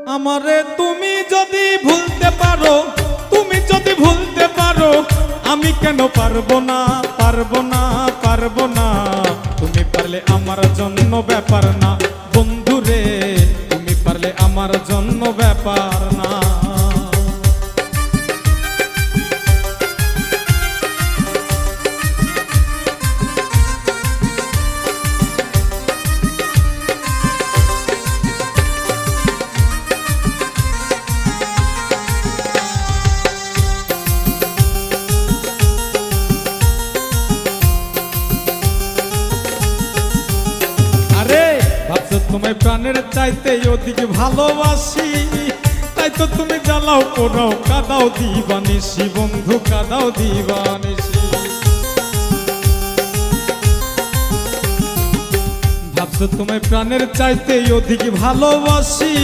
আমারে তুমি যদি ভুলতে পারো, তুমি যদি ভুলতে পারো, আমি কেন পারবো না, পারবো না, পারবো না। তুমি পারলে আমার জন্য ব্যাপার না বন্ধুরে, তুমি পারলে আমার জন্য ব্যাপার না। ভাবছো তোমায় প্রাণের চাইতে অধিক ভালোবাসি, তাই তো তুমি জ্বালাও পোড়াও কাদাও দিবানিসি বন্ধু, কাদাও দিবানিসি। ভাবছো তোমায় প্রাণের চাইতে অধিক ভালোবাসি।